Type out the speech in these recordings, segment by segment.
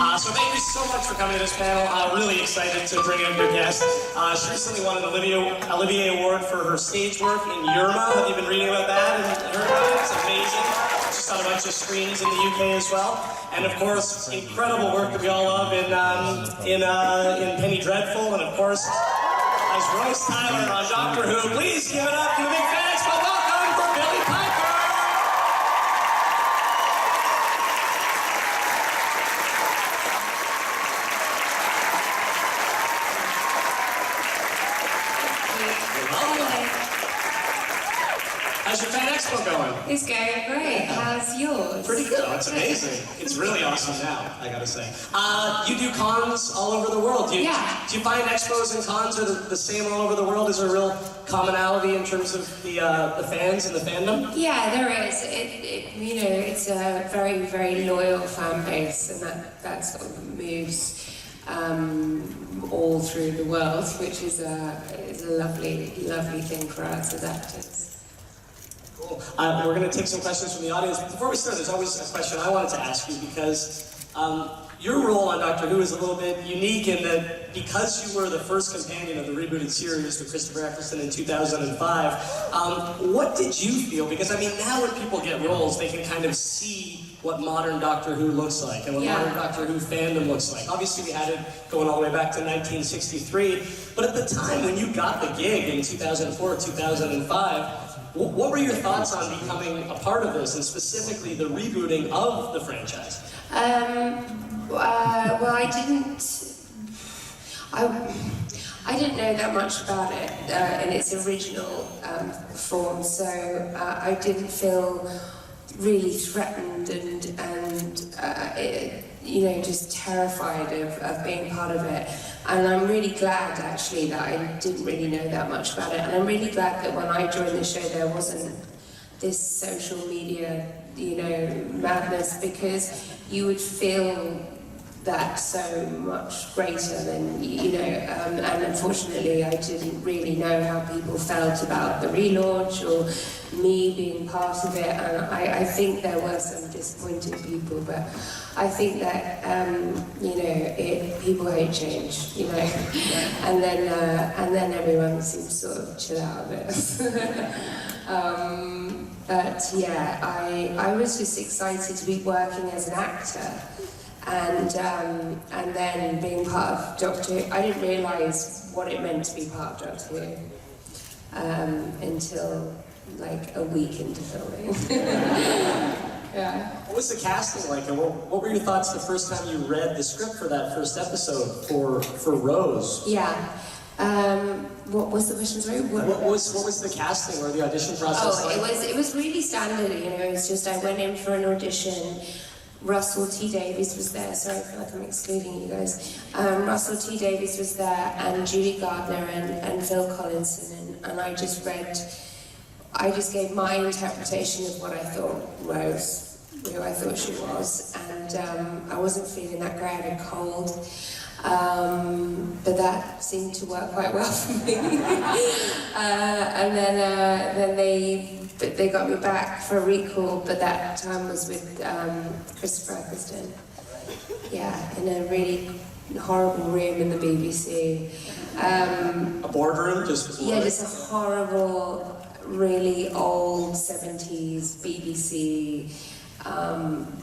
So thank you so much for coming to this panel. Really excited to bring in your guest. She recently won an Olivier Award for her stage work in Yerma. Have you been reading about that and heard about it? It's amazing. She's on a bunch of screens in the UK as well. And of course, incredible work that we all love in Penny Dreadful. And of course, as Rose Tyler on Doctor Who. Please give it up to the big FANeXpo welcome for Billie Piper! How's your FANeXpo going? It's going great. How's yours? Pretty good. Oh, it's amazing. It's really awesome now, I gotta say. You do cons all over the world. Do you find expos and cons are the same all over the world? Is there a real commonality in terms of the fans and the fandom? Yeah, there is. It's a very, very loyal fan base, and that sort of moves all through the world, which is a lovely, lovely thing for us as actors. Cool. We're going to take some questions from the audience. Before we start, there's always a question I wanted to ask you because your role on Doctor Who is a little bit unique in that because you were the first companion of the rebooted series with Christopher Eccleston in 2005, what did you feel? Because I mean, now when people get roles, they can kind of see what modern Doctor Who looks like and what modern Doctor Who fandom looks like. Obviously, we had it going all the way back to 1963, but at the time when you got the gig in 2004, 2005, what were your thoughts on becoming a part of this, and specifically the rebooting of the franchise? Well, I didn't know that much about it in its original form, so I didn't feel really threatened and just terrified of being part of it. And I'm really glad, actually, that I didn't really know that much about it. And I'm really glad that when I joined the show, there wasn't this social media, madness, because you would feel that so much greater than, and unfortunately I didn't really know how people felt about the relaunch or me being part of it, and I think there were some disappointed people, but I think that, people hate change, and then everyone seems to sort of chill out a bit. But yeah, I was just excited to be working as an actor. And then being part of Doctor Who, I didn't realise what it meant to be part of Doctor Who until like a week into filming. Yeah. What was the casting like, and what were your thoughts the first time you read the script for that first episode for Rose? Yeah. What was the question, sorry? What was the casting or the audition process like? It was really standard, it's just I went in for an audition. Russell T. Davies was there, sorry, I feel like I'm excluding you guys. Russell T. Davies was there, and Judy Gardner and Phil Collinson, and I just gave my interpretation of what I thought Rose, who I thought she was, and I wasn't feeling that great, I had a cold, but that seemed to work quite well for me. And then they got me back for a recall, but that time was with Christopher Eccleston. Yeah, in a really horrible room in the BBC. A boardroom? Just a horrible, really old 70s BBC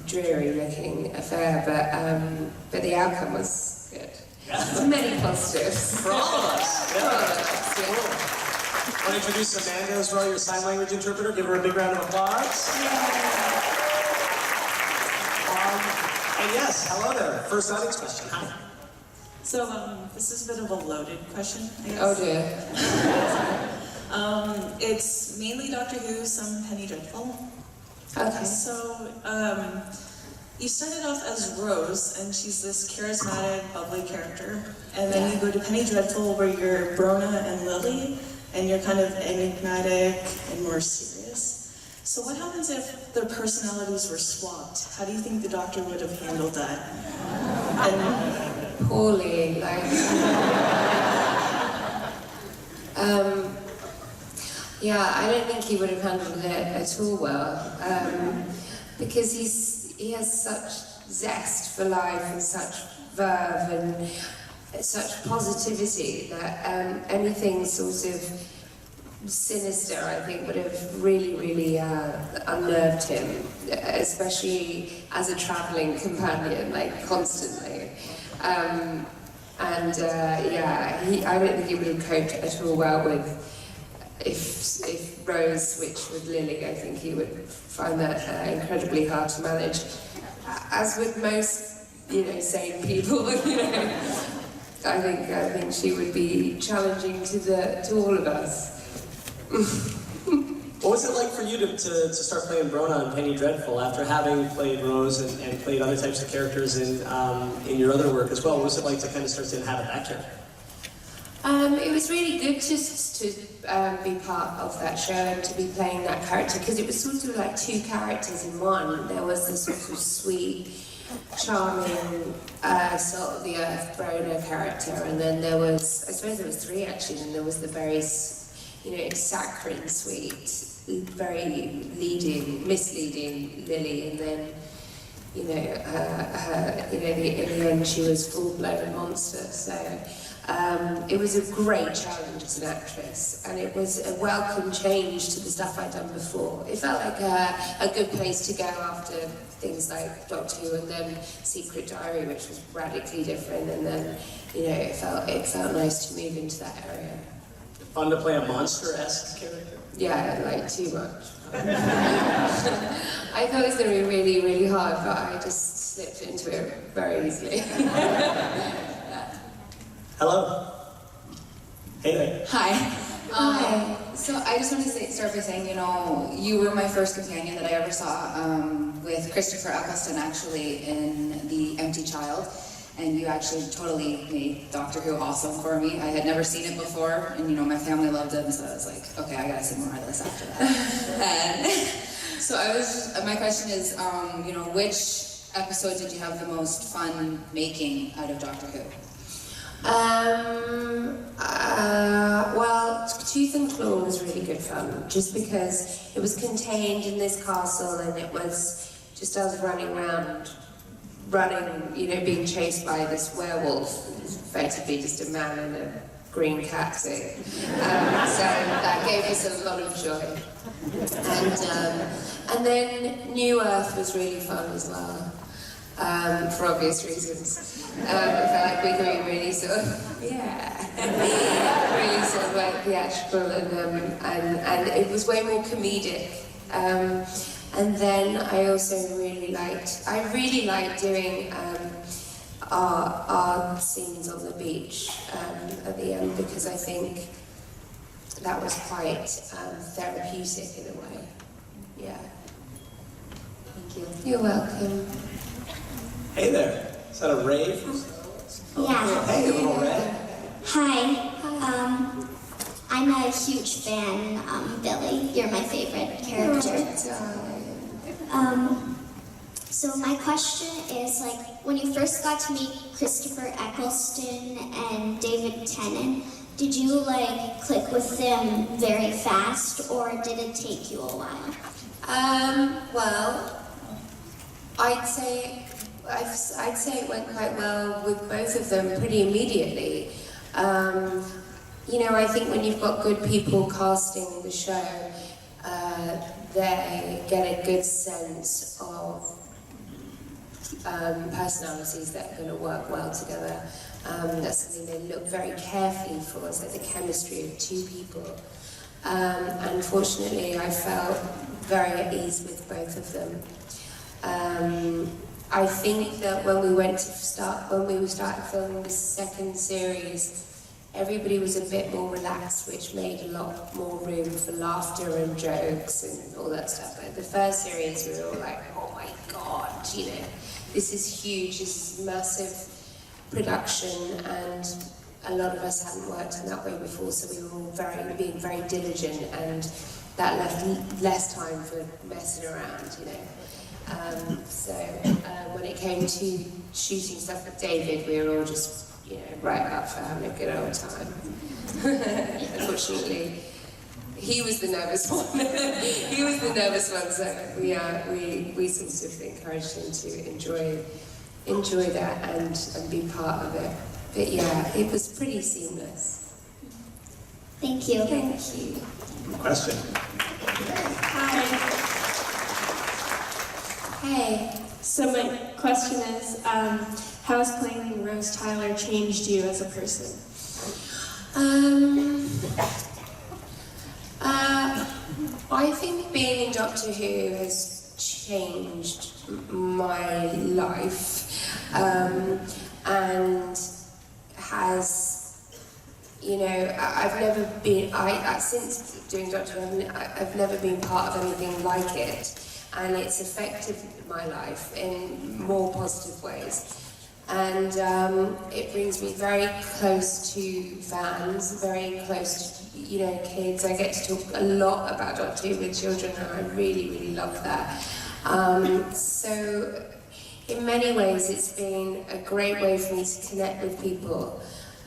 dreary-looking affair, but the outcome was good. Yeah. Many positives. For all of us. For all of us, yeah. Cool. I want to introduce Amanda as well, your sign language interpreter. Give her a big round of applause. And yes, hello there. First audience question. Hi. So, this is a bit of a loaded question, I guess. Oh dear. It's mainly Doctor Who, some Penny Dreadful. Okay. So, you started off as Rose, and she's this charismatic, bubbly character. And then you go to Penny Dreadful, where you're Brona and Lily, and you're kind of enigmatic and more serious. So what happens if their personalities were swapped? How do you think the Doctor would have handled that? Poorly, yeah, I don't think he would have handled it at all well, because he has such zest for life and such verve and such positivity that anything sort of sinister, I think, would have really, really unnerved him, especially as a travelling companion, like constantly. Yeah, I don't think he would have coped at all well with if Rose switched with Lily. I think he would find that incredibly hard to manage, as with most, sane people. I think she would be challenging to all of us. What was it like for you to start playing Brona and Penny Dreadful after having played Rose and played other types of characters in your other work as well? What was it like to kind of start to inhabit that character? It was really good just to be part of that show and to be playing that character, because it was sort of like two characters in one. There was the sort of sweet, charming, salt of the earth Brona character, and then there was, I suppose there was three actually, and there was the very, saccharine sweet, very misleading Lily, and then, in the end she was full-blown monster. So it was a great challenge as an actress, and it was a welcome change to the stuff I'd done before. It felt like a good place to go after things like Doctor Who and then Secret Diary, which was radically different, and then it felt nice to move into that area. Fun to play a monster-esque character? Yeah, like too much. I thought it was going to be really, really hard, but I just slipped into it very easily. Hello. Hey there. Hi. Hi. So I just want to start by saying, you were my first companion that I ever saw with Christopher Eccleston, actually, in The Empty Child. And you actually totally made Doctor Who awesome for me. I had never seen it before, and my family loved it, and so I was like, okay, I gotta see more of this after that. And so my question is, which episode did you have the most fun making out of Doctor Who? Well, Tooth and Claw was really good fun, just because it was contained in this castle, and it was just us running around, being chased by this werewolf, effectively just a man in a green catsuit. So that gave us a lot of joy. And then New Earth was really fun as well, for obvious reasons. It felt like we were really sort of, really sort of like theatrical, and it was way more comedic. And then I also really liked doing our scenes on the beach at the end, because I think that was quite therapeutic in a way. Yeah. Thank you. You're welcome. Hey there. Is that a rave? Yeah. Hey, little Ray. Hi. I'm a huge fan, Billie. You're my favorite character. So my question is, when you first got to meet Christopher Eccleston and David Tennant, did you, click with them very fast, or did it take you a while? Well, I'd say it went quite well with both of them pretty immediately. I think when you've got good people casting the show, they get a good sense of personalities that are going to work well together. That's something they look very carefully for, so the chemistry of two people. And fortunately, I felt very at ease with both of them. I think that when we started filming the second series, everybody was a bit more relaxed, which made a lot more room for laughter and jokes and all that stuff. But the first series, we were all like, oh my God, this is huge, this is massive production, and a lot of us hadn't worked in that way before, so we were all being very diligent, and that left less time for messing around, when it came to shooting stuff with David, we were all just, right up for having a good old time. Unfortunately, he was the nervous one. He was the nervous one, so we sort of encouraged him to enjoy that and be part of it. But yeah, it was pretty seamless. Thank you. Thank you. Question. Hi. Hey. So my question is, how has playing Rose Tyler changed you as a person? I think being in Doctor Who has changed my life, and has, you know, I've never been, since doing Doctor Who, I've never been part of anything like it, and it's affected my life in more positive ways. And it brings me very close to fans, very close to, you know, kids. I get to talk a lot about Doctor Who with children, and I really, really love that. So in many ways, it's been a great way for me to connect with people.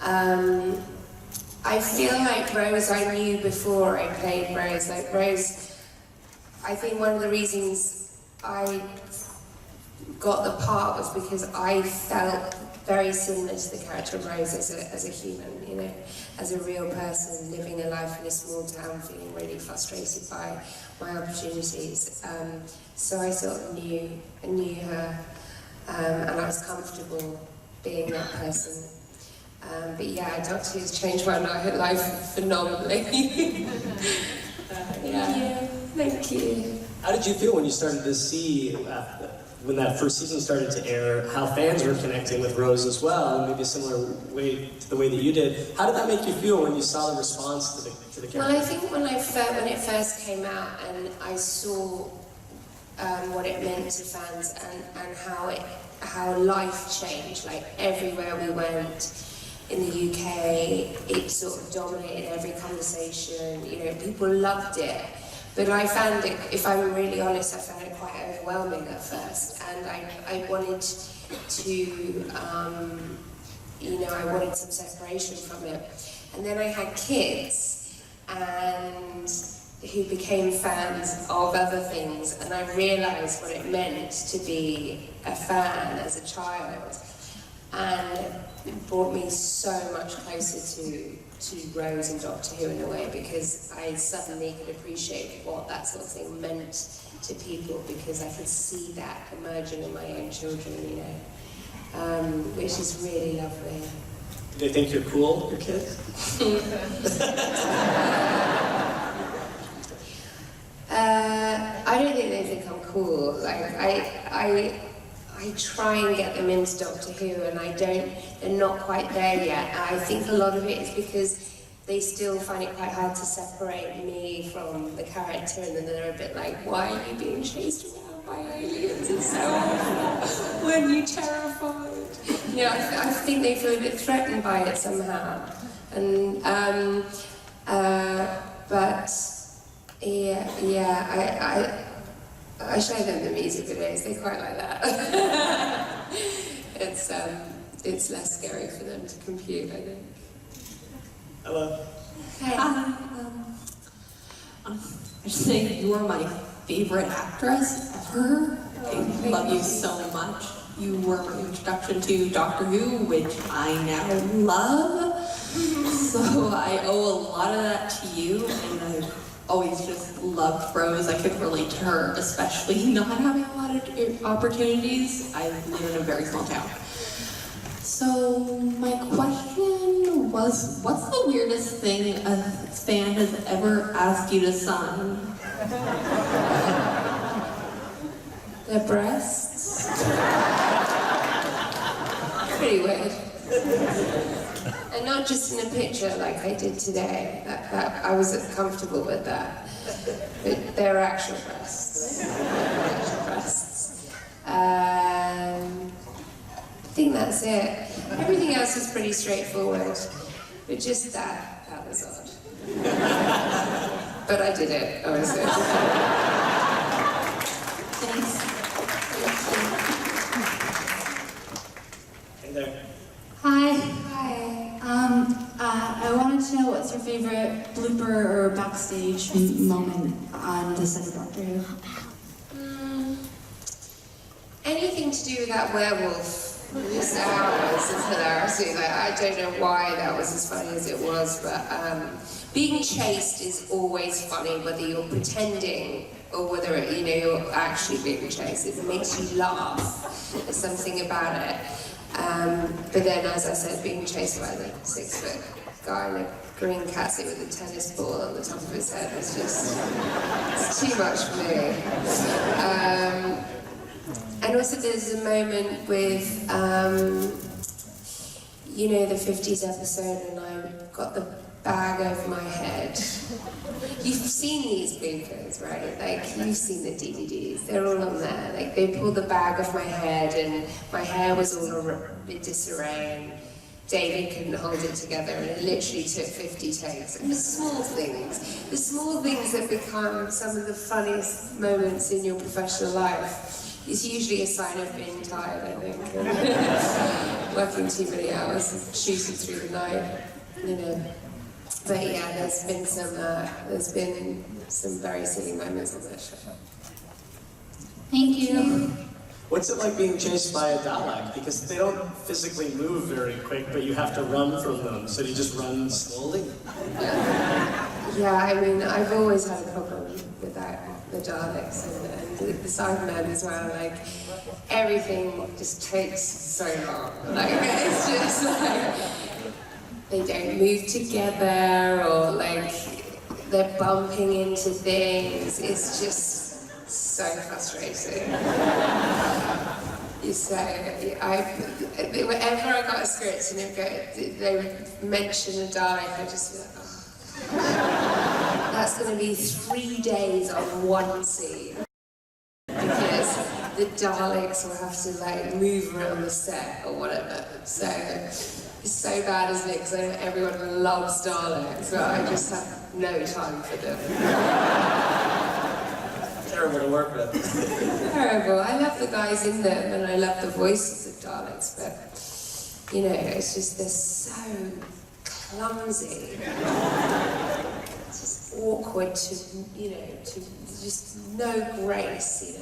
I feel like Rose I knew before I played Rose. Like Rose, I think one of the reasons I got the part was because I felt very similar to the character of Rose as a human, you know, as a real person living a life in a small town, feeling really frustrated by my opportunities. So I sort of knew her, and I was comfortable being that person. But yeah, Doctor Who's changed my life phenomenally. Yeah, thank you. How did you feel when you started to see, when that first season started to air, how fans were connecting with Rose as well, and maybe a similar way to the way that you did? How did that make you feel when you saw the response to the character? Well, I think when it first came out and I saw what it meant to fans and how life changed, like everywhere we went in the UK, it sort of dominated every conversation. You know, people loved it. But I found it, if I'm really honest, I found it quite overwhelming at first, and I wanted to, you know, I wanted some separation from it. And then I had kids, and who became fans of other things, and I realised what it meant to be a fan as a child, and it brought me so much closer to Rose and Doctor Who in a way, because I suddenly could appreciate what that sort of thing meant to people, because I could see that emerging in my own children, you know, which is really lovely. Do they think you're cool, your kids? I don't think they think I'm cool. Like I try and get them into Doctor Who, and they're not quite there yet. I think a lot of it is because they still find it quite hard to separate me from the character, and then they're a bit like, why are you being chased around by aliens? It's so awful. Weren't you terrified? You know, I think they feel a bit threatened by it somehow. And, but, yeah, I show them the music videos, they quite like that. It's less scary for them to compute, I think. Hello. Hey. I just think you are my favorite actress ever. I love you so much. You were my introduction to Doctor Who, which I now love. So I owe a lot of that to you, and I've always just loved Rose. I could relate to her, especially not having a lot of opportunities. I live in a very small town. So my question was, what's the weirdest thing a fan has ever asked you to sign? Their breasts. Pretty weird. And not just in a picture like I did today. That I was comfortable with that. But they're actual breasts. Actual breasts. I think that's it. Everything else is pretty straightforward. But just that was odd. But I did it, obviously. Thanks. Hey there. Hi. Hi. I wanted to know what's your favorite blooper or backstage moment on the set of Doctor Who? Anything to do with that werewolf. Just hours of hilarity. Like, I don't know why that was as funny as it was, but being chased is always funny, whether you're pretending or whether you're actually being chased. It makes you laugh. There's something about it. But then, as I said, being chased by the 6-foot guy in a green catsuit with a tennis ball on the top of his head was just it's too much for me. And also there's a moment with, the 50s episode and I got the bag over my head. You've seen these bloopers, right? Like, you've seen the DVDs, they're all on there. Like, they pulled the bag off my head and my hair was all in disarray and David couldn't hold it together and it literally took 50 takes. And the small things that become some of the funniest moments in your professional life. It's usually a sign of being tired, I think, and working too many hours and shooting through the night, But yeah, there's been some very silly moments on that show. Thank you. What's it like being chased by a Dalek? Because they don't physically move very quick, but you have to run from them. So do you just run slowly? Yeah, I mean, I've always had a problem with that, the Daleks and the Cybermen as well. Like, everything just takes so long. Like, it's just like, they don't move together or like, they're bumping into things. It's just so frustrating. So, whenever I got a script and they would mention a Dalek, I just feel like, oh. That's going to be 3 days on one scene. Because the Daleks will have to like move around the set or whatever. So it's so bad, isn't it? Because I know everyone loves Daleks, but I just have no time for them. Terrible to work with. Terrible. I love the guys in them and I love the voices of Daleks, but it's just they're so clumsy. It's just awkward to just no grace,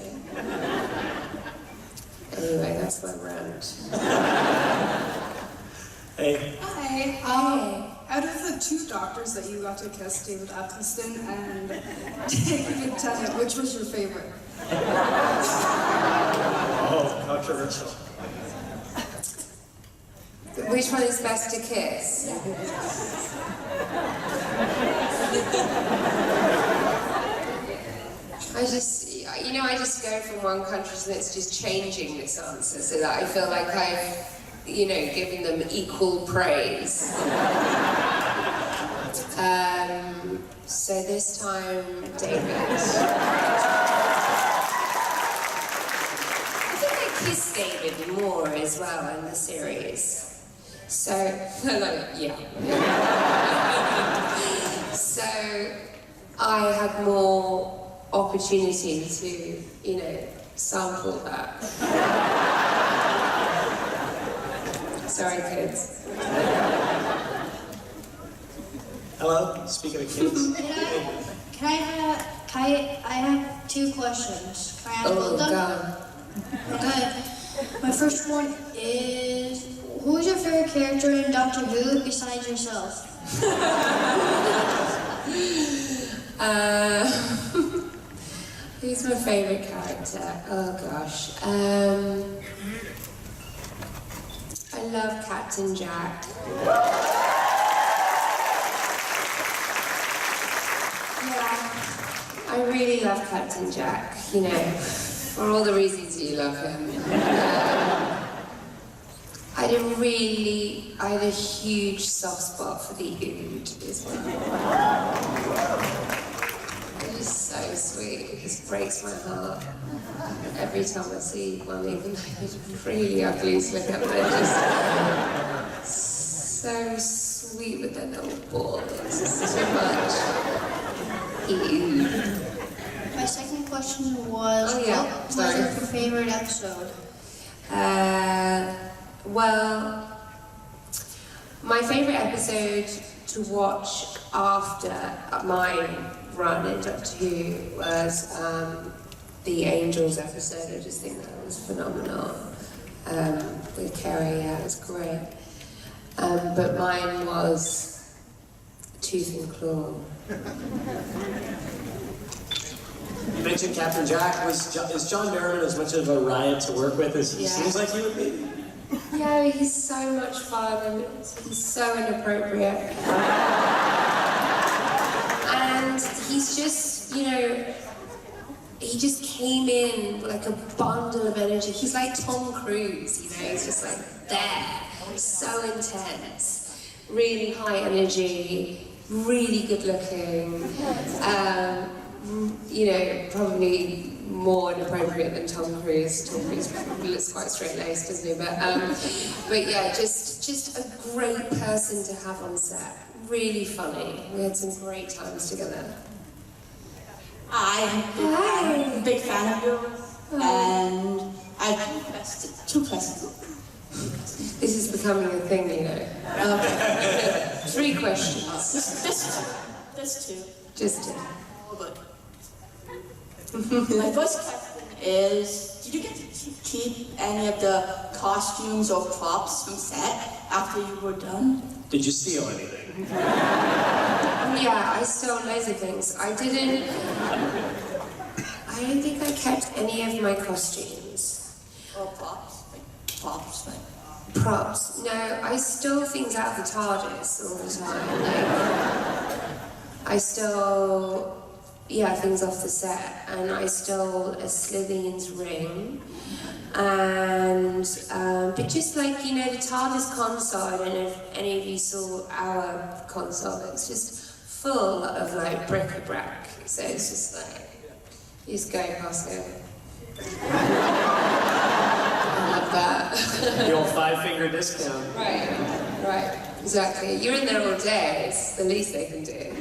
Anyway, that's my rant. Hey. Hi. Out of the 2 doctors that you got to kiss, David Eccleston and David Tennant, which was your favorite? Oh, controversial. Which one is best to kiss? I just go from one country to the next, just changing this answer so that I feel like I've, given them equal praise. So this time, David. I think I kissed David more as well in the series. So, yeah. So, I had more opportunity to, sample that. Sorry, kids. Hello, speaking of kids. I have 2 questions. Can I ask both of them? God. Okay. My first one is, who is your favorite character in Doctor Who besides yourself? Who's my favourite character? Oh gosh. I love Captain Jack. Yeah, I really love Captain Jack, for all the reasons you love him. I had a huge soft spot for the Ood as well. It is so sweet, it just breaks my heart. Every time I see one, even though it's really ugly to look at, but they're just so sweet with their little ball. It's just too much. Ew. My second question was, what was your favorite episode? Well, My favourite episode to watch after my run in Doctor Who was the Angels episode. I just think that was phenomenal. With Kerry, yeah, it was great. But mine was Tooth and Claw. You mentioned Captain Jack. Is John Barrowman as much of a riot to work with as he seems like he would be? Yeah, he's so much fun and he's so inappropriate. And he's just, you know, he just came in like a bundle of energy. He's like Tom Cruise, you know, he's just like there, so intense, really high energy, really good looking, you know, probably more inappropriate than Tom Cruise. Tom Cruise looks quite straight-laced, doesn't he? But yeah, just a great person to have on set. Really funny. We had some great times together. I'm a big fan of yours, and I have two questions. This is becoming a thing, you know. Okay. 3 questions. Just two. Just 2. My first question is, did you get to keep any of the costumes or props from set after you were done? Did you steal anything? Yeah, I stole loads of things. I don't think I kept any of my costumes. Or props? Props. Props? No, I stole things out of the TARDIS all the time. I stole, things off the set, and I stole a Slytherin's ring, and but just like, you know, the TARDIS console, I don't know if any of you saw our console, it's just full of like bric-a-brac, so it's just like, you just go past it. I love that. The old 5-finger discount. Right, exactly. You're in there all day, it's the least they can do.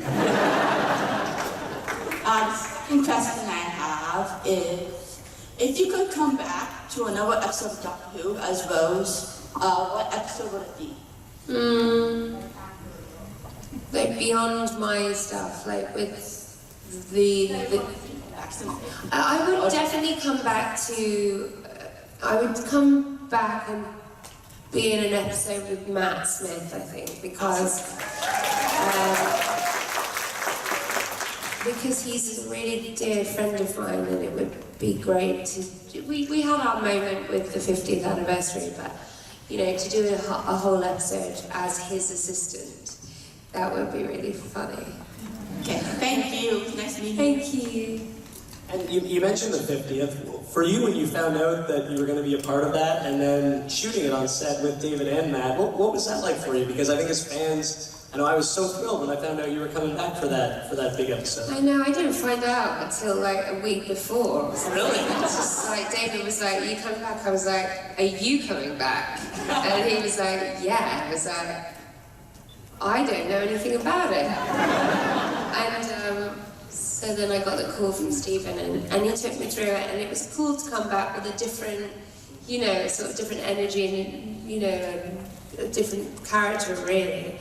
The second question I have is, if you could come back to another episode of Doctor Who as Rose, what episode would it be? Like beyond my stuff, like with the I would definitely come back to, I would come back and be in an episode with Matt Smith, I think, because he's a really dear friend of mine, and it would be great to, we had our moment with the 50th anniversary, but, you know, to do a whole episode as his assistant, that would be really funny. Okay, thank you. Nice meeting you. Thank you. And you mentioned the 50th. For you, when you found out that you were going to be a part of that, and then shooting it on set with David and Matt, what was that like for you? Because I think as fans, I know I was so thrilled when I found out you were coming back for that big episode. I know, I didn't find out until like a week before. Really? It's just like, David was like, "You coming back?" I was like, "Are you coming back?" And he was like, "Yeah." I was like, "I don't know anything about it." And so then I got the call from Stephen, and he took me through it, and it was cool to come back with a different, you know, sort of different energy and, you know, a different character, really.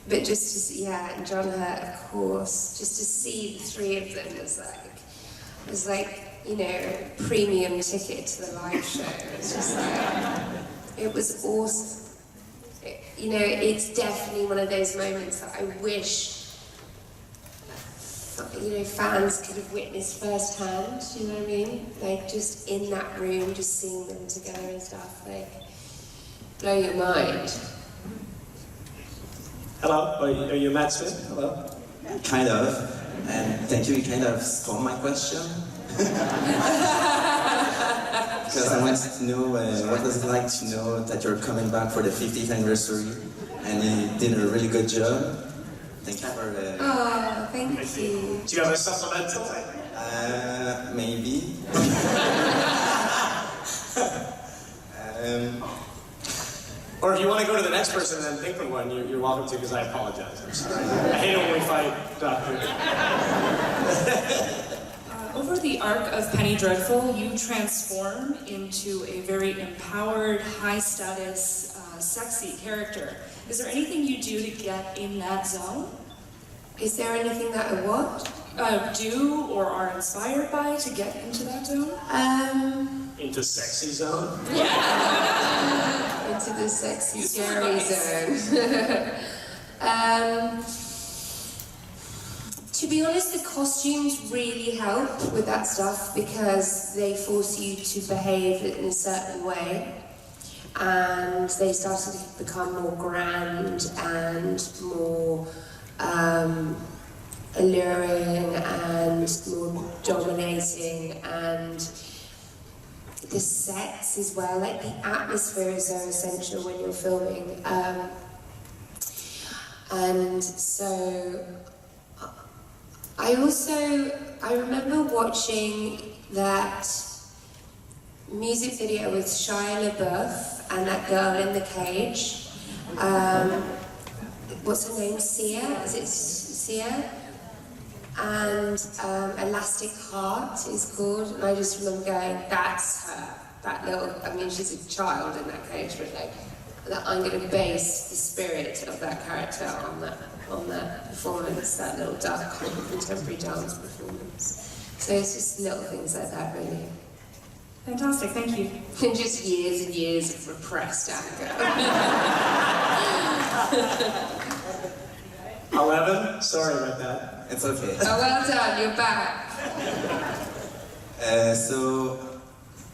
But just to see, and John Hurt, of course, just to see the 3 of them was like, you know, a premium ticket to the live show. It's just like, it was awesome. You know, it's definitely one of those moments that I wish, you know, fans could have witnessed firsthand, you know what I mean? Like, just in that room, just seeing them together and stuff, like, blow your mind. Hello, are you Matt Smith? Hello. Kind of, and thank you, you kind of stole my question. Because I wanted to know, what was it like to know that you're coming back for the 50th anniversary, and you did a really good job. Thank you for Oh, thank you. Do you have a supplemental? Maybe. Or if you want to go to the next person and then think of one, you're welcome to, because I apologize. I'm sorry. I hate it when we fight, Doctor. Over the arc of Penny Dreadful, you transform into a very empowered, high-status sexy character. Is there anything you do to get in that zone? Is there anything that I what? Do or are inspired by to get into that zone? Into sexy zone? Into the sexy, scary zone. To be honest, the costumes really help with that stuff because they force you to behave in a certain way, and they started to become more grand and more alluring and more dominating, and the sets as well, like the atmosphere is so essential when you're filming, and so I remember watching that music video with Shia LaBeouf and that girl in the cage. What's her name? Sia? Is it Sia? And Elastic Heart is called, and I just remember going, that's her. That little, I mean, she's a child in that cage, but like, that I'm going to base the spirit of that character on that performance, that little contemporary dance performance. So it's just little things like that, really. Fantastic, thank you. And just years and years of repressed anger. 11? Sorry about that. It's okay. Oh, well done, you're back. So,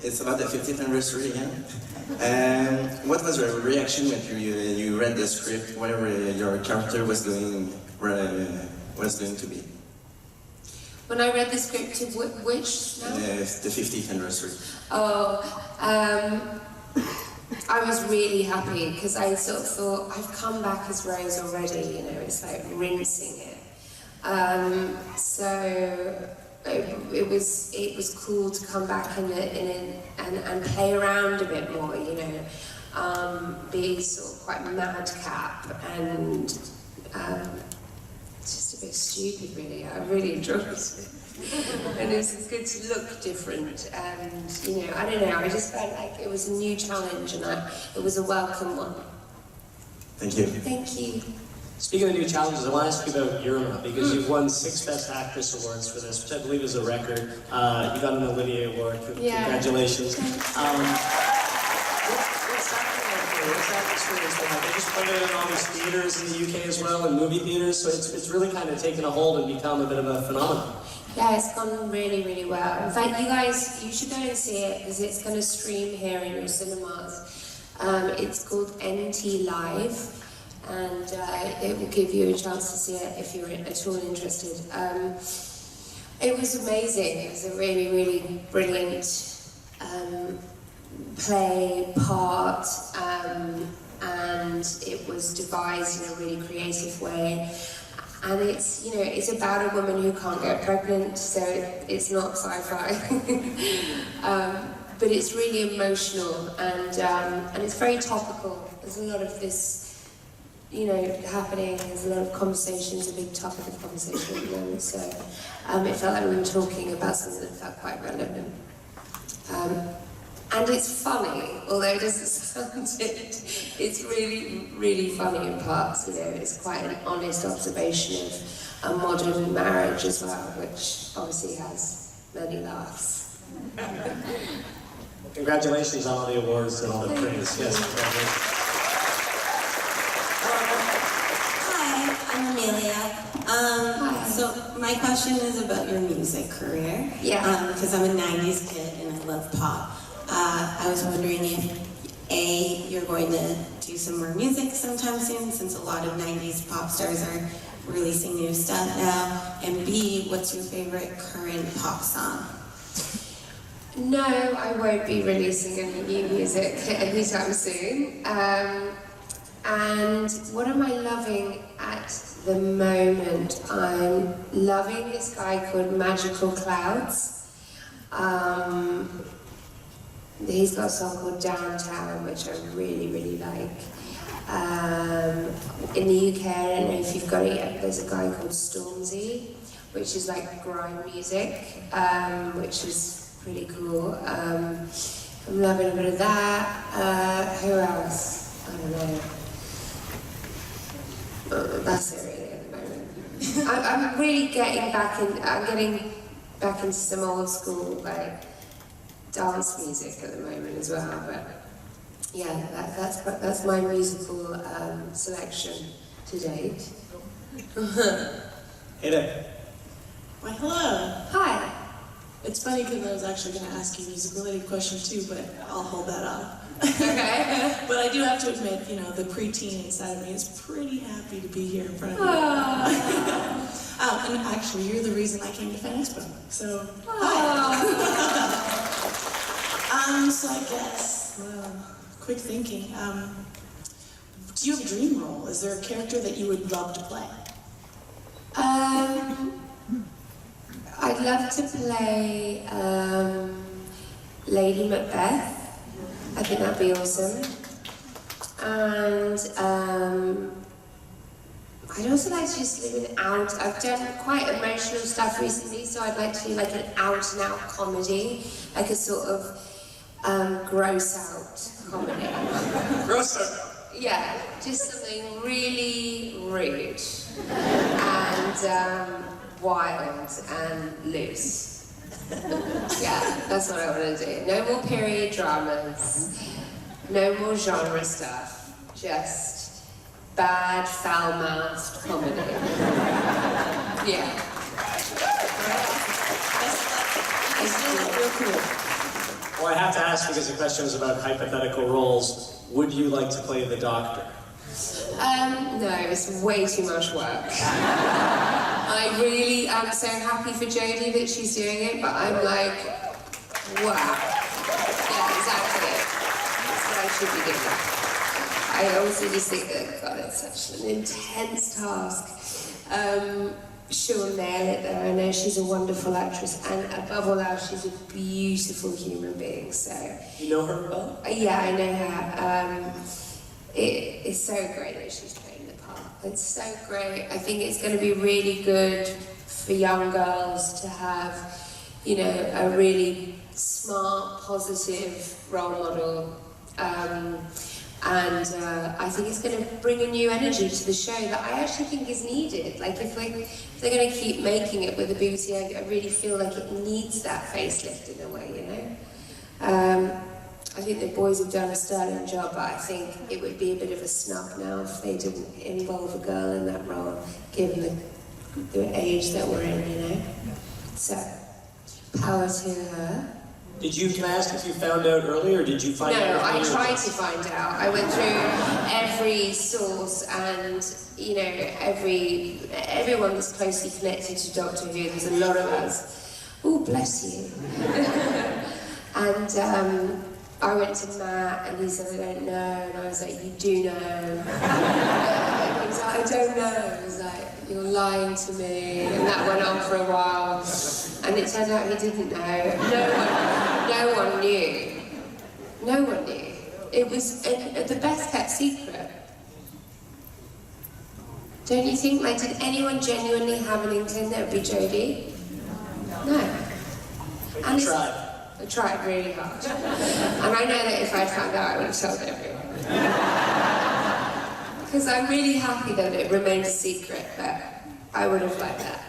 it's about the 50th anniversary again. What was your reaction when you read the script, whatever your character was going to be? When I read the script to which now? The 50th anniversary. Oh, I was really happy because I sort of thought, I've come back as Rose already, you know, it's like rinsing it. So it was cool to come back and play around a bit more, you know, be sort of quite madcap and just a bit stupid, really. I really enjoyed it. And it's good to look different, and you know, I don't know, I just felt like it was a new challenge, and it was a welcome one. Thank you. Thank you. Speaking of new challenges, I want to ask you about Irma, because you've won 6 Best Actress awards for this, which I believe is a record. You got an Olivier Award. Yeah. Congratulations. What's that experience like? They just put it in all these theaters in the UK as well, and movie theaters, so it's really kind of taken a hold and become a bit of a phenomenon. Yeah, it's gone really, really well. In fact, you should go and see it because it's going to stream here in your cinemas. It's called NT Live, and it will give you a chance to see it if you're at all interested. It was amazing. It was a really, really brilliant play part, and it was devised in a really creative way. And it's, you know, it's about a woman who can't get pregnant, so it's not sci-fi. But it's really emotional, and it's very topical. There's a lot of this, you know, happening. There's a lot of conversations, a big topic of conversation at the moment. So it felt like we were talking about something that felt quite relevant. And it's funny, although it doesn't sound it. It's really, really funny in parts, you know. It's quite an honest observation of a modern marriage as well, which obviously has many laughs. Congratulations on all the awards and all the praise. Yes, congratulations. Hi, I'm Amelia. So my question is about your music career. Yeah. Because I'm a 90s kid and I love pop. I was wondering if, A, you're going to do some more music sometime soon, since a lot of 90s pop stars are releasing new stuff now, and B, what's your favorite current pop song? No, I won't be releasing any new music anytime soon. And what am I loving at the moment? I'm loving this guy called Magical Clouds. He's got a song called Downtown, which I really, really like. In the UK, I don't know if you've got it yet, there's a guy called Stormzy, which is like grime music, which is pretty cool. I'm loving a bit of that. Who else? I don't know. That's it really at the moment. I'm really getting back into some old school like dance music at the moment as well. But yeah, that's my musical selection to date. Hey there. Why, hello. Hi. It's funny because I was actually going to ask you a music-related question too, but I'll hold that off. Okay. But I do have to admit, you know, the preteen inside of me is pretty happy to be here in front of you. And actually, you're the reason I came to FANEXpo. So, hi. So I guess, well, quick thinking. Do you have a dream role? Is there a character that you would love to play? I'd love to play Lady Macbeth. I think that'd be awesome. And I'd also like to just live an out. I've done quite emotional stuff recently, so I'd like to do like an out-and-out comedy, like a sort of gross-out comedy. Gross out. Yeah, just something really rude and wild and loose. Yeah, that's what I want to do. No more period dramas, no more genre stuff, just bad, foul-mouthed comedy. Yeah. Real cool. Well, I have to ask because the question was about hypothetical roles. Would you like to play the Doctor? No, it's way too much work. I really am so happy for Jodie that she's doing it, but I'm like, wow. Yeah, exactly. That's what I should be doing. I also just think that, God, it's such an intense task. She'll nail it though. I know she's a wonderful actress, and above all else, she's a beautiful human being, so. You know her well? Yeah, I know her. It's so great that she's playing the part. It's so great. I think it's going to be really good for young girls to have, you know, a really smart, positive role model. And I think it's going to bring a new energy to the show that I actually think is needed. Like if they're going to keep making it with a BBC, I really feel like it needs that facelift in a way, you know. I think the boys have done a sterling job, but I think it would be a bit of a snub now if they didn't involve a girl in that role, given the age that we're in, you know. So, power to her. Can I ask if you found out early, or did you find out? No, I tried to find out. I went through every source and, you know, everyone that's closely connected to Doctor Who. There's a lot of us. Oh, bless you. And I went to Matt and he said, I don't know. And I was like, you do know. And he was like, I don't know. I was like, you're lying to me. And that went on for a while. And it turned out he didn't know. No one knew. No one knew. It was the best kept secret. Don't you think? Like, did anyone genuinely have an inkling that it would be Jodie? No. And I tried really hard. And I know that if I'd found out, I would have told everyone. Because I'm really happy that it remained a secret, but I would have liked that.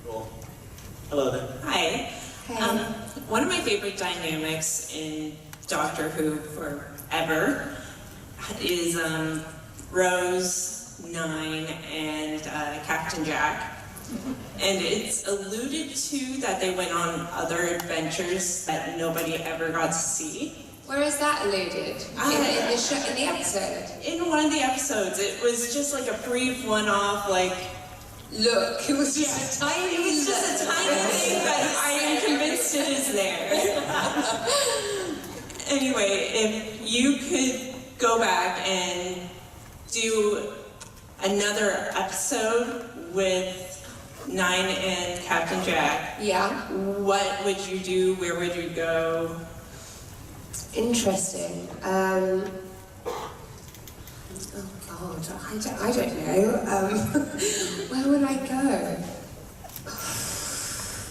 Cool. Hello there. Hi. Hey. One of my favorite dynamics in Doctor Who forever is Rose, Nine, and Captain Jack. And it's alluded to that they went on other adventures that nobody ever got to see. Where is that alluded? In the episode? In one of the episodes. It was just like a brief one-off, like... Look, it was just a tiny... It was just a tiny thing, but I am convinced it is there. Anyway, if you could go back and do another episode with Nine and Captain Jack. Yeah. What would you do? Where would you go? Interesting. Oh God, I don't know. Where would I go?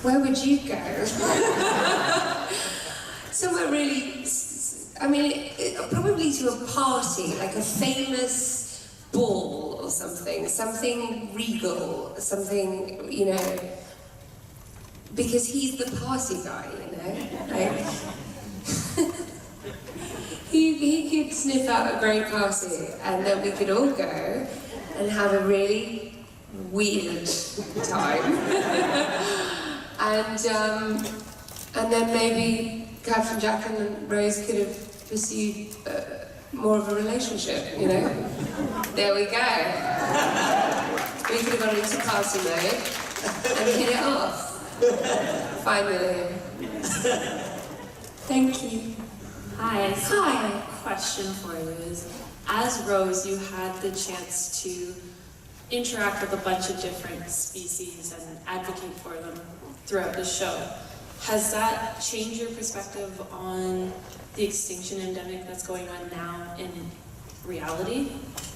Where would you go? Somewhere really. I mean, probably to a party, like a famous ball or something regal, something, you know, because he's the party guy, you know, like, he could sniff out a great party, and then we could all go and have a really weird time, and then maybe Captain Jack and Rose could have pursued more of a relationship, you know? There we go. We could have gone into party mode and hit it off. Finally. Thank you. Hi. So Hi. my question for you is, as Rose, you had the chance to interact with a bunch of different species and advocate for them throughout the show. Has that changed your perspective on the extinction endemic that's going on now in reality?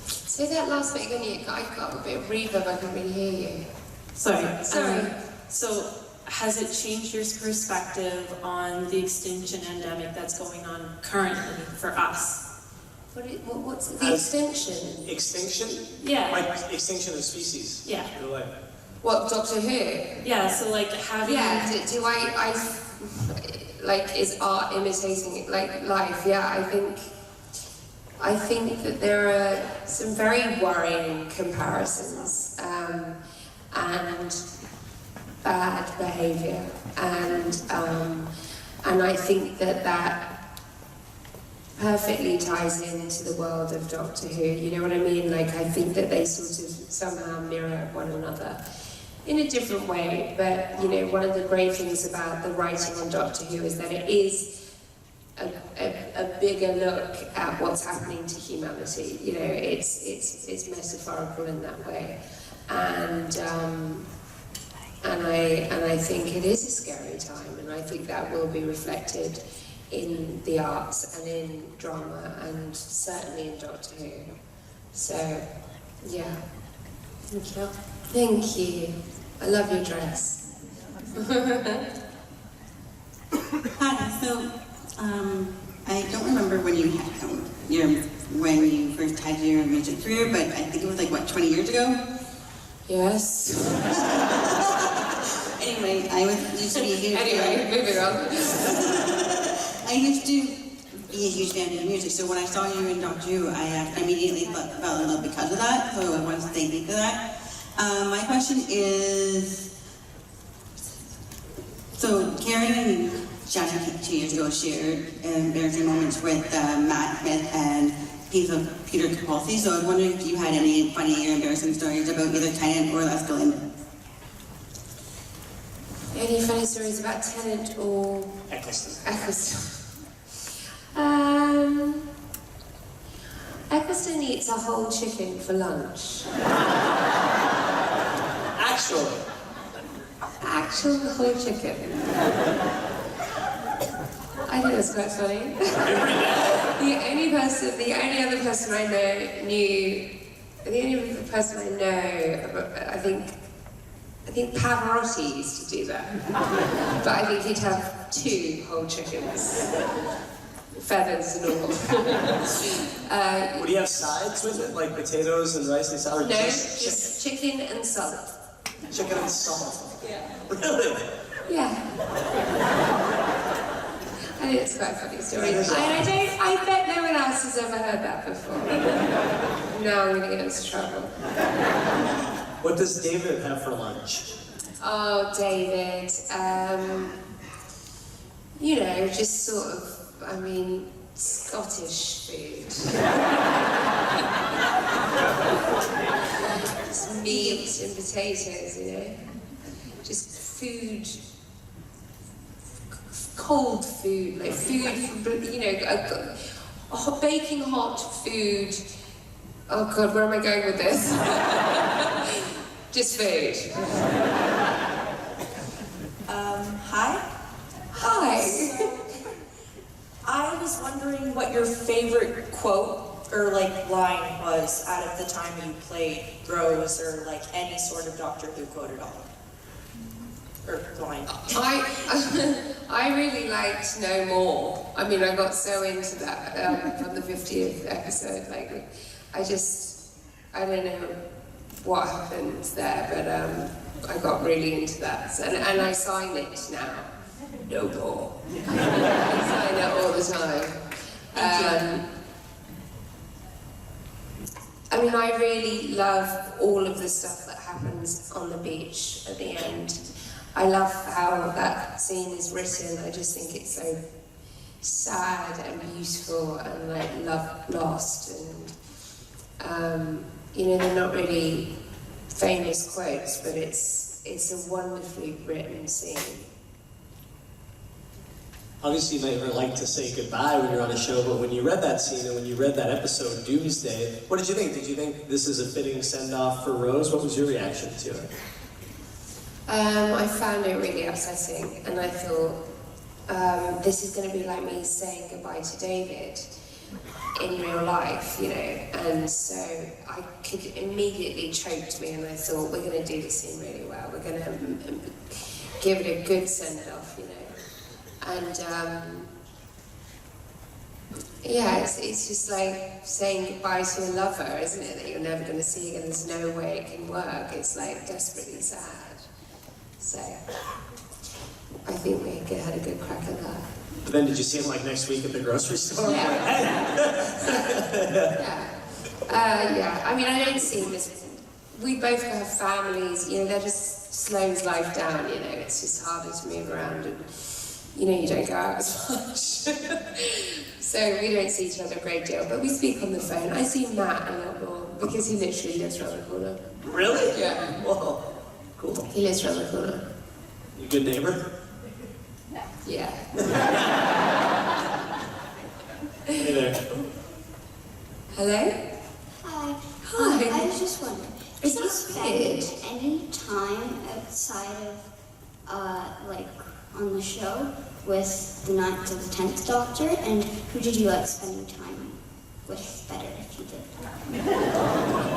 Say that last bit again, I got a bit of reverb, I couldn't really hear you. Sorry. Sorry. So, has it changed your perspective on the extinction endemic that's going on currently for us? What's the extinction? Extinction? Yeah. Like extinction of species? Yeah. You're like, What, Doctor Who? Yeah, so like having... Yeah, do I like, is art imitating, like, life? Yeah, I think that there are some very worrying comparisons, and bad behaviour, and I think that perfectly ties into the world of Doctor Who, you know what I mean? Like, I think that they sort of somehow mirror one another in a different way, but, you know, one of the great things about the writing on Doctor Who is that it is a bigger look at what's happening to humanity. You know, it's metaphorical in that way, and I think it is a scary time, and I think that will be reflected in the arts and in drama, and certainly in Doctor Who. So, yeah. Thank you. Thank you. I love your dress. Hi. So, I don't remember when you first had your music career, but I think it was like, what, 20 years ago? Yes. Anyway, used to be a huge Anyway, moving on. I used to be a huge fan of your music, so when I saw you in Doctor Who, I immediately fell in love because of that, so I want to thank you for that. My question is, so Karen and Shannon 2 years ago shared embarrassing moments with Matt Smith and Peter Capaldi, so I was wondering if you had any funny or embarrassing stories about either Tennant or Escalade. Any funny stories about Tennant or Eccleston? Eccleston eats a whole chicken for lunch. Actual whole chicken. I think that's quite funny. The only other person I know, I think Pavarotti used to do that. But I think he'd have 2 whole chickens. Feathers and all. would he have sides with it, like potatoes and rice and salad? No, just chicken and salt. Chicken and salt? Yeah. Really? Yeah. I think it's quite a funny story. I bet no one else has ever heard that before. Now I'm going to get into trouble. What does David have for lunch? Oh, David. You know, just sort of, I mean, Scottish food. Just meat and potatoes, you know? Just food. Cold food, like food, you know, baking hot food. Oh God, where am I going with this? Just food. Hi. Hi. So, I was wondering what your favorite quote or like line was out of the time you played Rose, or like any sort of Doctor Who quote at all. Or line. I really liked No More. I mean, I got so into that from the 50th episode. Like, I don't know what happened there, but I got really into that. And I sign it now. No more. I sign it all the time. I mean, I really love all of the stuff that happens on the beach at the end. I love how that scene is written. I just think it's so sad and beautiful and like lost. And you know, they're not really famous quotes, but it's a wonderfully written scene. Obviously, you might never like to say goodbye when you're on a show, but when you read that scene and when you read that episode, Doomsday, what did you think? Did you think this is a fitting send-off for Rose? What was your reaction to it? I found it really upsetting, and I thought, this is going to be like me saying goodbye to David in real life, you know, and so I could immediately choked me, and I thought, we're going to do this scene really well, we're going to give it a good send-off, you know. And yeah, it's just like saying goodbye to a lover, isn't it? That you're never going to see again. There's no way it can work. It's like desperately sad. So I think we had a good crack at that. But then did you see him like next week at the grocery store? Yeah. Yeah. I mean, I don't see him as. We both have families. You know, that just slows life down. You know, it's just harder to move around and. You know, you don't go out as much. So we don't see each other a great deal, but we speak on the phone. I see Matt a lot more, because he literally lives around the corner. Really? Yeah. Whoa. Cool. He lives around the corner. You a good neighbor? Yeah. Hey there. Hello? Hi. Hi. I was just wondering, Is did you that spend any time outside of, like, on the show with the 9th to the 10th Doctor, and who did you like spending time with better if you did?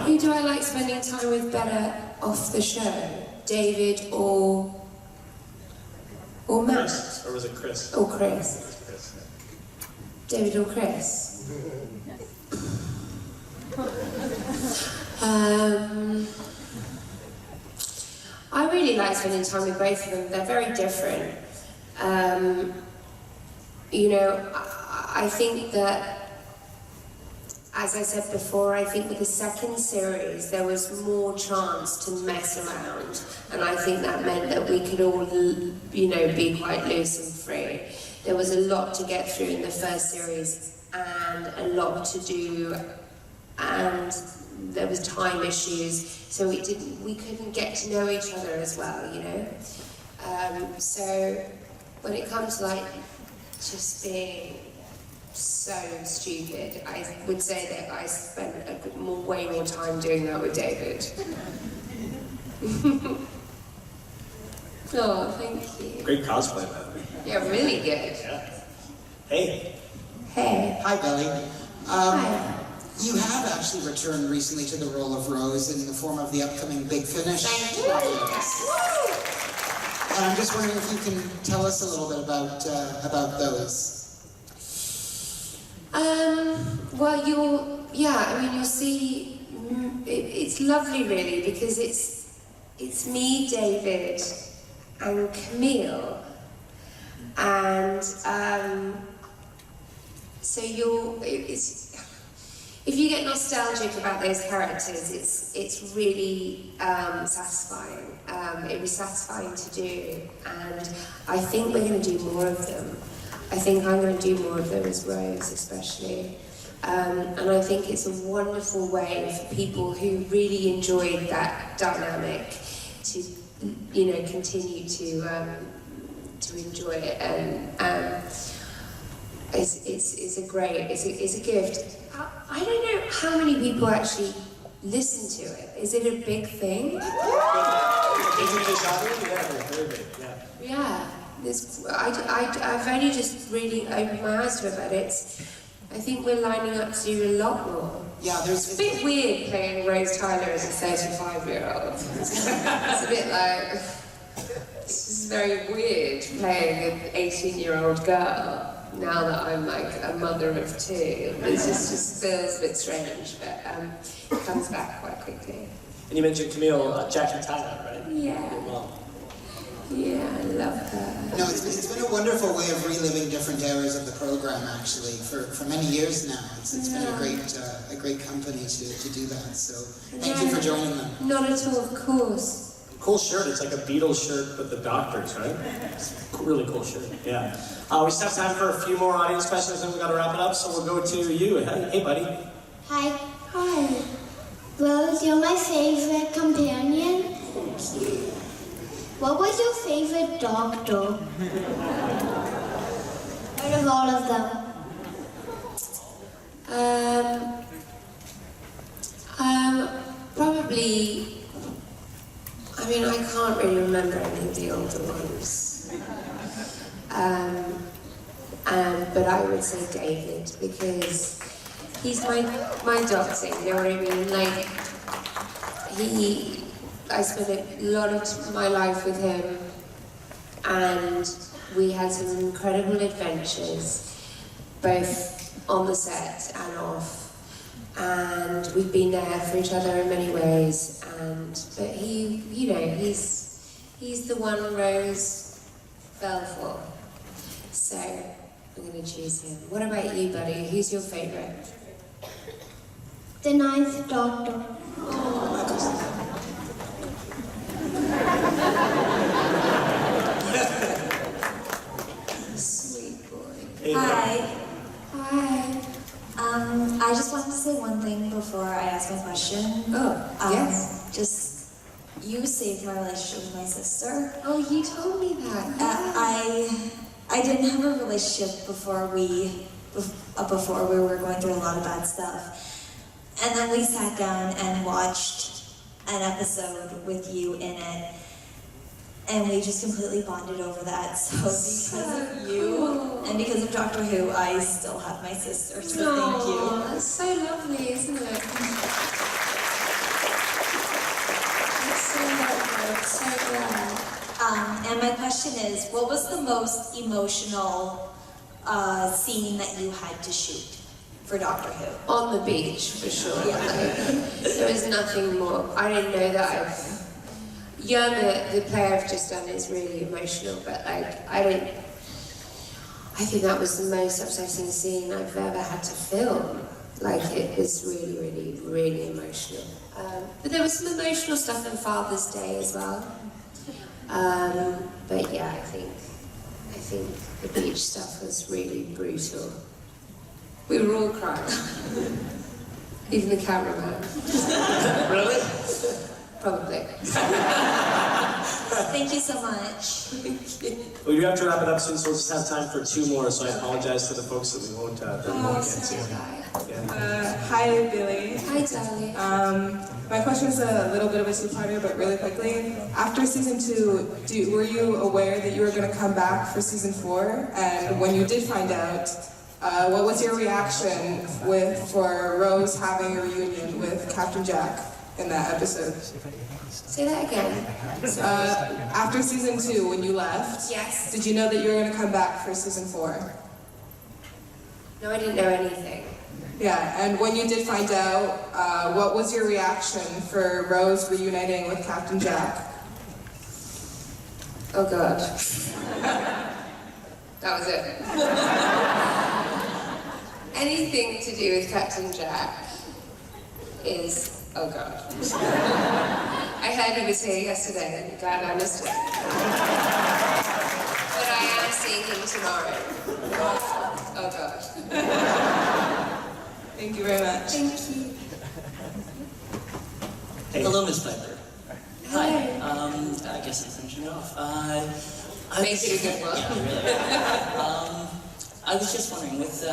Who do I like spending time with better off the show? David or Matt? Chris, or was it Chris? Or Chris. David or Chris? I really like spending time with both of them. They're very different. You know, I think that, as I said before, I think with the second series there was more chance to mess around, and I think that meant that we could all, you know, be quite loose and free. There was a lot to get through in the first series, and a lot to do, and there was time issues, so we couldn't get to know each other as well, you know. So when it comes to like just being so stupid, I would say that I spent way more time doing that with David. Oh, thank you. Great cosplay, by the way. Yeah, really good. Yeah. Hey. Hey. Hi, Billie. Hi. You have actually returned recently to the role of Rose in the form of the upcoming Big Finish. Thank you. And I'm just wondering if you can tell us a little bit about those. Well, you'll see, it's lovely really, because it's me, David, and Camille, and so if you get nostalgic about those characters, it's really satisfying. It was satisfying to do, and I think we're going to do more of them. I think I'm going to do more of them as Rose, especially. And I think it's a wonderful way for people who really enjoyed that dynamic to, you know, continue to enjoy it. And it's a gift. I don't know how many people actually listen to it. Is it a big thing? Yeah. I've only just really opened my eyes to it, but I think we're lining up to do a lot more. Yeah, it's a bit weird playing Rose Tyler as a 35-year-old. It's a bit like, it's just very weird playing an 18-year-old girl. now that I'm like a mother of two. It just feels a bit strange, but it comes back quite quickly. And you mentioned Camille, Jackie Tyler, right? Yeah. Your mom. Yeah, I love her. No, it's been a wonderful way of reliving different eras of the program, actually, for many years now. It's been a great company to do that. So thank you for joining them. Not at all, of course. Cool shirt. It's like a Beatles shirt with the doctors, right? It's a really cool shirt. Yeah. We just have time for a few more audience questions, and we got to wrap it up. So we'll go to you. Hey, buddy. Hi. Hi. Rose, you're my favorite companion. Thank you. What was your favorite doctor? Out of all of them. Probably, I mean, I can't really remember any of the older ones. But I would say David, because he's my doctor, you know what I mean? Like, I spent a lot of my life with him, and we had some incredible adventures, both on the set and off. And we've been there for each other in many ways. But he, you know, he's the one Rose fell for. So I'm going to choose him. What about you, buddy? Who's your favourite? The Ninth Doctor. Sweet boy. Hi. Hi. I just wanted to say one thing before I ask my question. Oh, yes. Just, you saved my relationship with my sister. Oh, you told me that. I didn't have a relationship before we were going through a lot of bad stuff. And then we sat down and watched an episode with you in it. And we just completely bonded over that. So because of you and because of Doctor Who, I still have my sister. So thank you. That's so lovely, isn't it? It's so lovely. I'm so glad. And my question is, what was the most emotional scene that you had to shoot for Doctor Who? On the beach, for sure. There was nothing more. I didn't know that Yerma, the play I've just done, is really emotional, but like, I think that was the most upsetting scene I've ever had to film. Like, it was really, really, really emotional. But there was some emotional stuff on Father's Day as well. But yeah, I think the beach stuff was really brutal. We were all crying. Even the cameraman. Really? Probably. Thank you so much. Well, you have to wrap it up soon, so we'll just have time for two more. So I apologize to the folks that we won't get to. Hi, Billie. Hi, darling. My question is a little bit of a two-parter, but really quickly. After season 2, were you aware that you were going to come back for season 4? And when you did find out, what was your reaction for Rose having a reunion with Captain Jack in that episode? Say that again. After season 2, when you left, yes. Did you know that you were going to come back for season 4? No, I didn't know anything. Yeah, and when you did find out, what was your reaction for Rose reuniting with Captain Jack? Oh God. That was it. Anything to do with Captain Jack is, oh God. I heard he was here yesterday, and I'm glad I missed it. But I am seeing him tomorrow. Oh God. Thank you very much. Thank you. Hello, Ms. Piper. Hi. I guess I'm finishing it off. Make it a good one. I was just wondering, with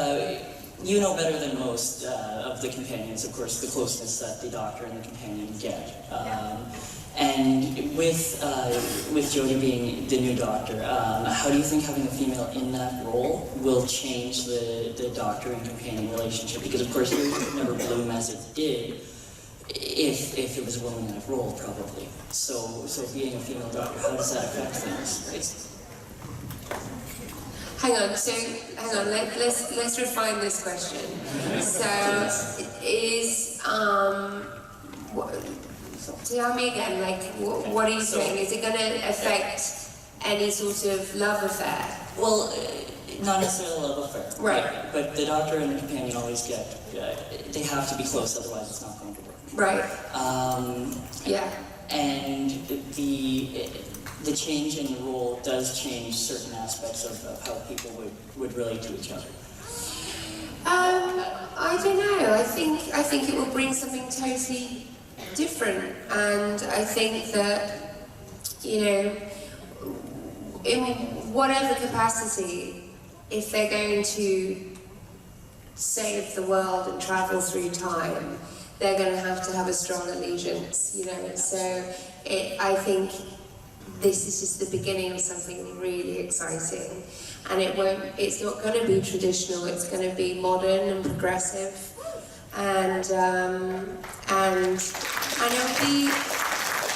you know better than most of the companions, of course, the closeness that the Doctor and the companion get. And with Jodie being the new Doctor, how do you think having a female in that role will change the Doctor and companion relationship? Because of course it would never bloom as it did if it was a woman in that role, probably. So being a female Doctor, how does that affect things? Hang on, let's refine this question. So, tell me again, like, what are you saying? Is it going to affect any sort of love affair? Well, not necessarily a love affair. Right. But the doctor and the companion always get, they have to be close, otherwise it's not going to work. Right. Yeah. And the change in the role does change certain aspects of how people would relate to each other. I don't know. I think it will bring something totally different, and I think that, you know, in whatever capacity, if they're going to save the world and travel through time, they're going to have a strong allegiance, you know. So I think this is just the beginning of something really exciting, and it's not going to be traditional. It's going to be modern and progressive, and it'll be,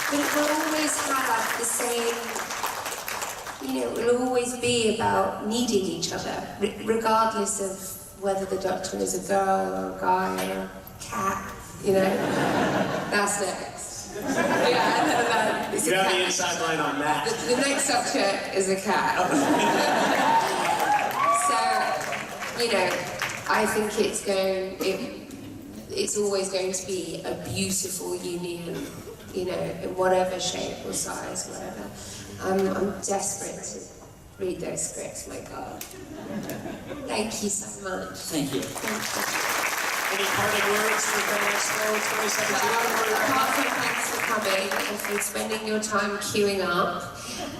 but it will always have the same. You know, it will always be about needing each other, regardless of whether the doctor is a girl or a guy or a cat. You know, that's next. Yeah, you have the inside line on that. The next subject is a cat. So, you know, I think it's always going to be a beautiful union, you know, in whatever shape or size, whatever. I'm desperate to read those scripts, my God. Thank you so much. Thank you. Any parting words for FANeXpo 2017? Apart from thanks for coming and for spending your time queuing up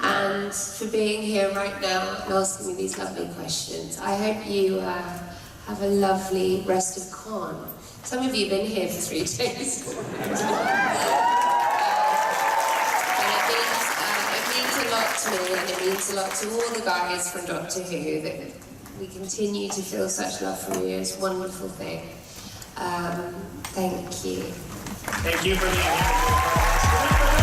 and for being here right now and asking me these lovely questions. I hope you have a lovely rest of con. Some of you have been here for 3 days. It means a lot to me, and it means a lot to all the guys from Doctor Who that we continue to feel such love from you. It's a wonderful thing. Thank you. Thank you for being here.